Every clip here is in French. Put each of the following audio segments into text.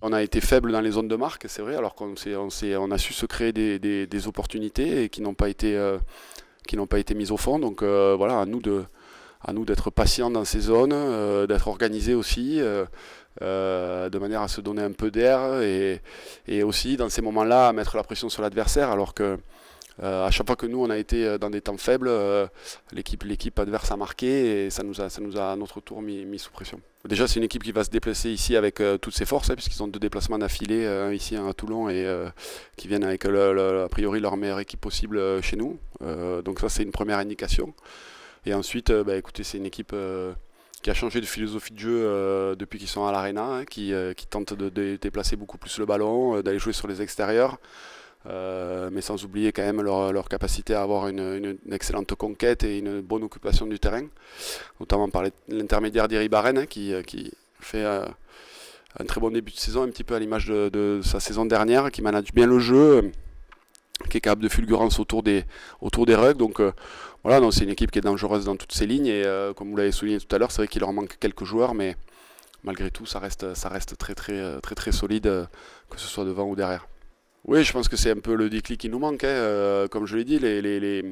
On a été faible dans les zones de marque, c'est vrai, alors qu'on a su se créer des opportunités et qui n'ont pas été mises au fond. Donc voilà, à nous d'être patients dans ces zones, d'être organisés aussi, de manière à se donner un peu d'air et aussi dans ces moments-là à mettre la pression sur l'adversaire, alors que à chaque fois que nous on a été dans des temps faibles, l'équipe adverse a marqué et ça nous a à notre tour mis sous pression. Déjà c'est une équipe qui va se déplacer ici avec toutes ses forces, puisqu'ils ont 2 déplacements d'affilée, ici à Toulon et qui viennent avec a priori leur meilleure équipe possible chez nous. Donc ça c'est une première indication. Et ensuite, écoutez, c'est une équipe qui a changé de philosophie de jeu depuis qu'ils sont à l'Arena, hein, qui tente de déplacer beaucoup plus le ballon, d'aller jouer sur les extérieurs. Mais sans oublier quand même leur capacité à avoir une excellente conquête et une bonne occupation du terrain, notamment par l'intermédiaire d'Iri Barren, hein, qui fait un très bon début de saison, un petit peu à l'image de sa saison dernière, qui manage bien le jeu, qui est capable de fulgurance autour des rugs. Donc voilà, c'est une équipe qui est dangereuse dans toutes ses lignes et comme vous l'avez souligné tout à l'heure, c'est vrai qu'il leur manque quelques joueurs, mais malgré tout ça reste très solide, que ce soit devant ou derrière. Oui, je pense que c'est un peu le déclic qui nous manque, hein. Comme je l'ai dit, les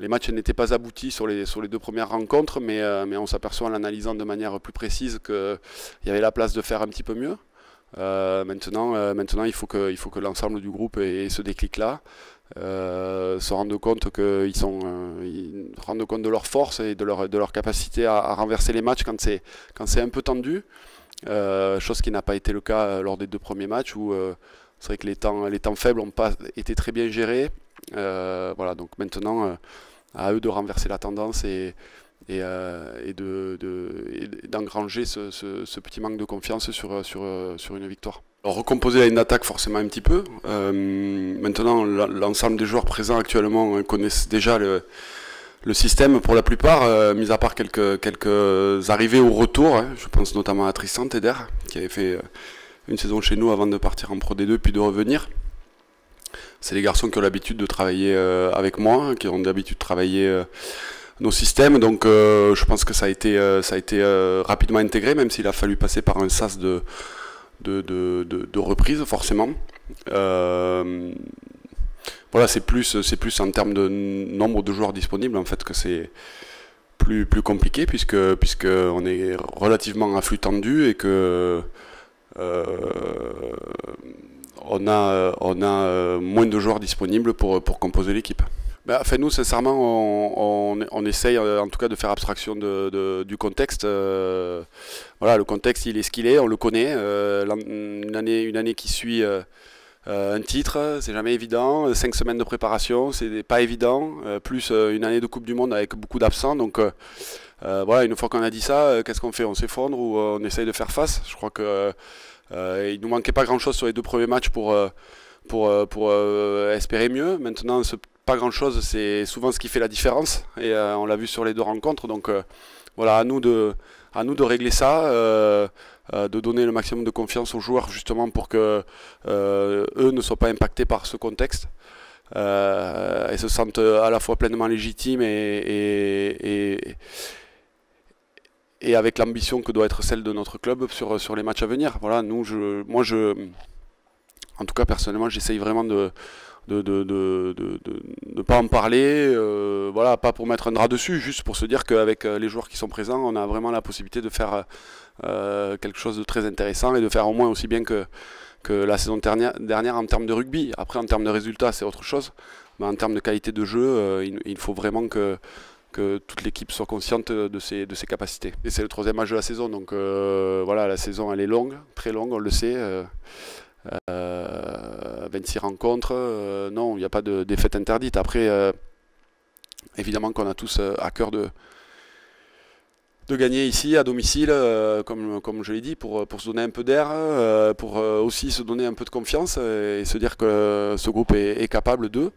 matchs n'étaient pas aboutis sur les 2 premières rencontres, mais on s'aperçoit en l'analysant de manière plus précise qu'il y avait la place de faire un petit peu mieux. Maintenant, il faut que l'ensemble du groupe ait ce déclic-là, se rende compte ils rendent compte de leur force et de leur capacité à renverser les matchs quand c'est un peu tendu, chose qui n'a pas été le cas lors des 2 premiers matchs où c'est vrai que les temps faibles n'ont pas été très bien gérés. Voilà, donc maintenant, à eux de renverser la tendance et d'engranger ce petit manque de confiance sur une victoire. Alors, recomposer une attaque forcément un petit peu. Maintenant, l'ensemble des joueurs présents actuellement connaissent déjà le système pour la plupart, mis à part quelques arrivées au retour. Hein. Je pense notamment à Tristan Teder, qui avait fait une saison chez nous avant de partir en Pro D2 puis de revenir. C'est des garçons qui ont l'habitude de travailler avec moi, qui ont l'habitude de travailler nos systèmes, donc je pense que ça a été rapidement intégré, même s'il a fallu passer par un sas de reprise forcément. Voilà, c'est plus en termes de nombre de joueurs disponibles en fait que c'est plus compliqué, puisque on est relativement à flux tendu et que on a moins de joueurs disponibles pour composer l'équipe. Enfin, nous, sincèrement, on essaye en tout cas de faire abstraction du contexte. Voilà, le contexte, il est ce qu'il est, on le connaît. Une année qui suit un titre, c'est jamais évident. 5 semaines de préparation, c'est pas évident. Plus une année de Coupe du Monde avec beaucoup d'absents. Donc voilà, une fois qu'on a dit ça, qu'est-ce qu'on fait? On s'effondre ou on essaye de faire face? Je crois que il nous manquait pas grand-chose sur les 2 premiers matchs pour espérer mieux. Maintenant, pas grand-chose, c'est souvent ce qui fait la différence. Et on l'a vu sur les 2 rencontres. Donc voilà, à nous de régler ça, de donner le maximum de confiance aux joueurs justement pour que eux ne soient pas impactés par ce contexte. Et se sentent à la fois pleinement légitimes et avec l'ambition que doit être celle de notre club sur les matchs à venir. Voilà, en tout cas personnellement, j'essaye vraiment de ne pas en parler, voilà, pas pour mettre un drap dessus, juste pour se dire qu'avec les joueurs qui sont présents, on a vraiment la possibilité de faire quelque chose de très intéressant et de faire au moins aussi bien que la saison dernière en termes de rugby. Après, en termes de résultats, c'est autre chose, mais en termes de qualité de jeu, il faut vraiment que toute l'équipe soit consciente de ses capacités. Et c'est le 3e match de la saison, donc voilà, la saison elle est longue, très longue, on le sait. 26 rencontres, non, il n'y a pas de défaite interdite. Après, évidemment qu'on a tous à cœur de gagner ici, à domicile, comme je l'ai dit, pour se donner un peu d'air, pour aussi se donner un peu de confiance et se dire que ce groupe est capable d'eux.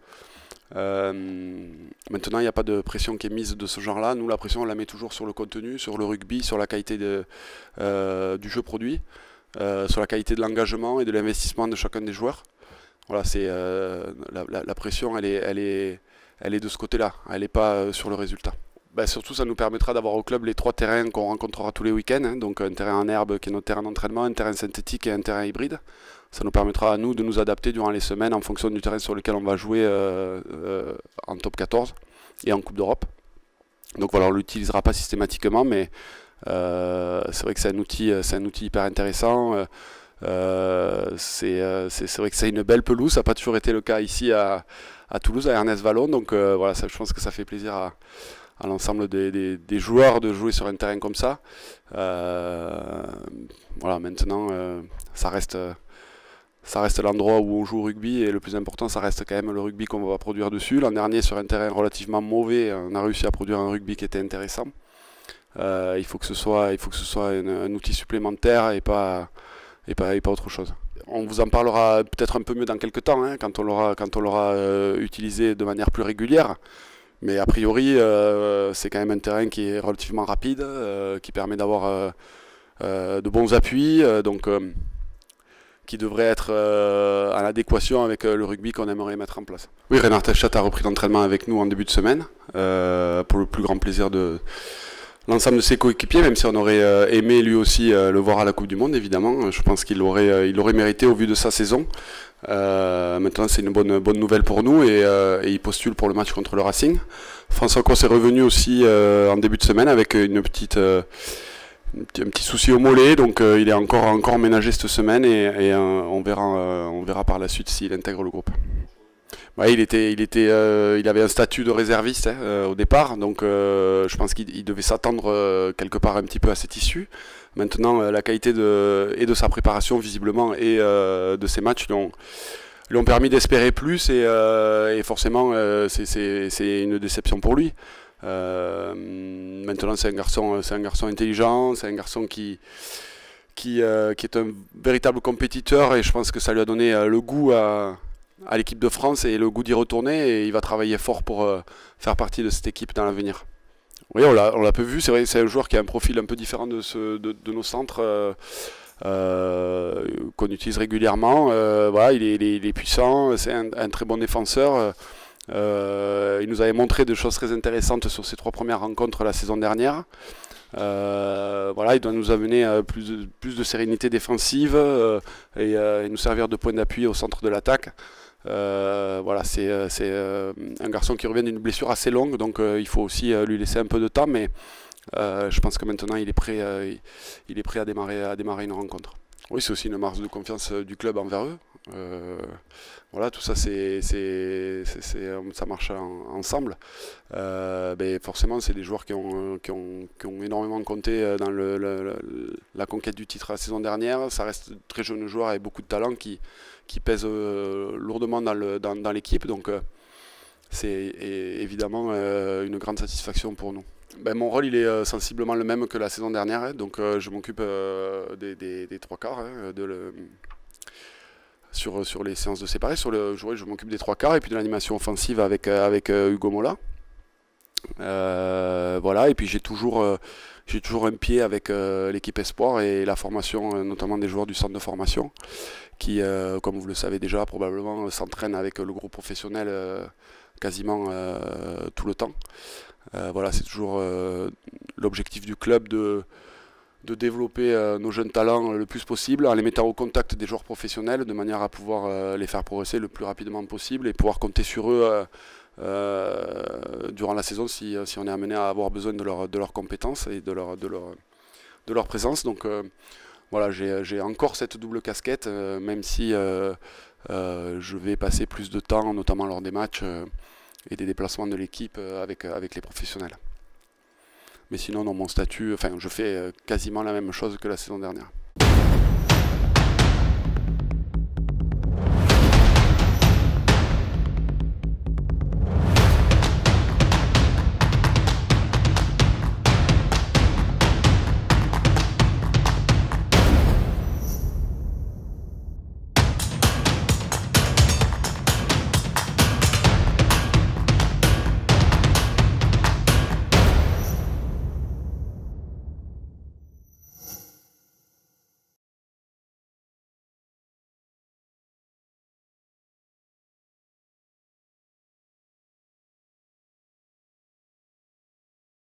Maintenant, il n'y a pas de pression qui est mise de ce genre-là. Nous, la pression, on la met toujours sur le contenu, sur le rugby, sur la qualité du jeu produit, sur la qualité de l'engagement et de l'investissement de chacun des joueurs. Voilà, c'est la pression, elle est de ce côté-là. Elle n'est pas sur le résultat. Surtout, ça nous permettra d'avoir au club les 3 terrains qu'on rencontrera tous les week-ends, hein, donc un terrain en herbe qui est notre terrain d'entraînement, un terrain synthétique et un terrain hybride. Ça nous permettra à nous de nous adapter durant les semaines en fonction du terrain sur lequel on va jouer en top 14 et en Coupe d'Europe. Donc voilà, on ne l'utilisera pas systématiquement, mais c'est vrai que c'est un outil hyper intéressant. C'est vrai que c'est une belle pelouse, ça n'a pas toujours été le cas ici à Toulouse, à Ernest Vallon, donc voilà, je pense que ça fait plaisir à l'ensemble des joueurs de jouer sur un terrain comme ça. Voilà, maintenant, ça reste l'endroit où on joue au rugby, et le plus important, ça reste quand même le rugby qu'on va produire dessus. L'an dernier, sur un terrain relativement mauvais, on a réussi à produire un rugby qui était intéressant. Il faut que ce soit un outil supplémentaire et pas autre chose. On vous en parlera peut-être un peu mieux dans quelques temps, hein, quand on l'aura utilisé de manière plus régulière. Mais a priori, c'est quand même un terrain qui est relativement rapide, qui permet d'avoir de bons appuis, donc qui devrait être en adéquation avec le rugby qu'on aimerait mettre en place. Oui, Reinhard Teschat a repris l'entraînement avec nous en début de semaine, pour le plus grand plaisir de l'ensemble de ses coéquipiers, même si on aurait aimé lui aussi le voir à la Coupe du Monde, évidemment. Je pense qu'il l'aurait mérité au vu de sa saison. Maintenant, c'est une bonne nouvelle pour nous, et il postule pour le match contre le Racing. François Cos est revenu aussi en début de semaine avec un petit souci au mollet, donc il est encore ménagé cette semaine, et on verra par la suite s'il intègre le groupe. Ouais, il avait un statut de réserviste, hein, au départ, donc je pense qu'il devait s'attendre quelque part un petit peu à cette issue. Maintenant, la qualité de sa préparation visiblement et de ses matchs lui ont permis d'espérer plus, et forcément c'est une déception pour lui. Maintenant, c'est un garçon intelligent, c'est un garçon qui est un véritable compétiteur, et je pense que ça lui a donné le goût à l'équipe de France et le goût d'y retourner, et il va travailler fort pour faire partie de cette équipe dans l'avenir. Oui, on l'a peu vu, c'est vrai, c'est un joueur qui a un profil un peu différent de nos centres qu'on utilise régulièrement. Voilà, il est puissant, c'est un très bon défenseur. Il nous avait montré des choses très intéressantes sur ses 3 premières rencontres la saison dernière. Voilà, il doit nous amener plus de sérénité défensive, et nous servir de point d'appui au centre de l'attaque. Voilà, c'est un garçon qui revient d'une blessure assez longue, donc il faut aussi lui laisser un peu de temps, mais je pense que maintenant il est prêt à démarrer une rencontre. Oui, c'est aussi une marque de confiance du club envers eux. Voilà, tout ça, ça marche ensemble. Forcément, c'est des joueurs qui ont énormément compté dans la conquête du titre la saison dernière. Ça reste de très jeunes joueurs avec beaucoup de talent qui pèsent lourdement dans l'équipe. Donc, c'est évidemment une grande satisfaction pour nous. Mon rôle, il est sensiblement le même que la saison dernière, hein, donc je m'occupe des 3 quarts, hein, sur les séances de séparés. Je m'occupe des 3 quarts et puis de l'animation offensive avec Hugo Mola. Voilà, et puis j'ai toujours un pied avec l'équipe Espoir et la formation, notamment des joueurs du centre de formation, qui, comme vous le savez déjà, probablement s'entraînent avec le groupe professionnel quasiment tout le temps. Voilà, c'est toujours l'objectif du club de développer nos jeunes talents le plus possible en les mettant au contact des joueurs professionnels, de manière à pouvoir les faire progresser le plus rapidement possible et pouvoir compter sur eux durant la saison si on est amené à avoir besoin de leurs compétences et de leur présence. Donc voilà, j'ai encore cette double casquette, même si je vais passer plus de temps, notamment lors des matchs et des déplacements de l'équipe avec les professionnels. Mais sinon, dans mon statut, je fais quasiment la même chose que la saison dernière.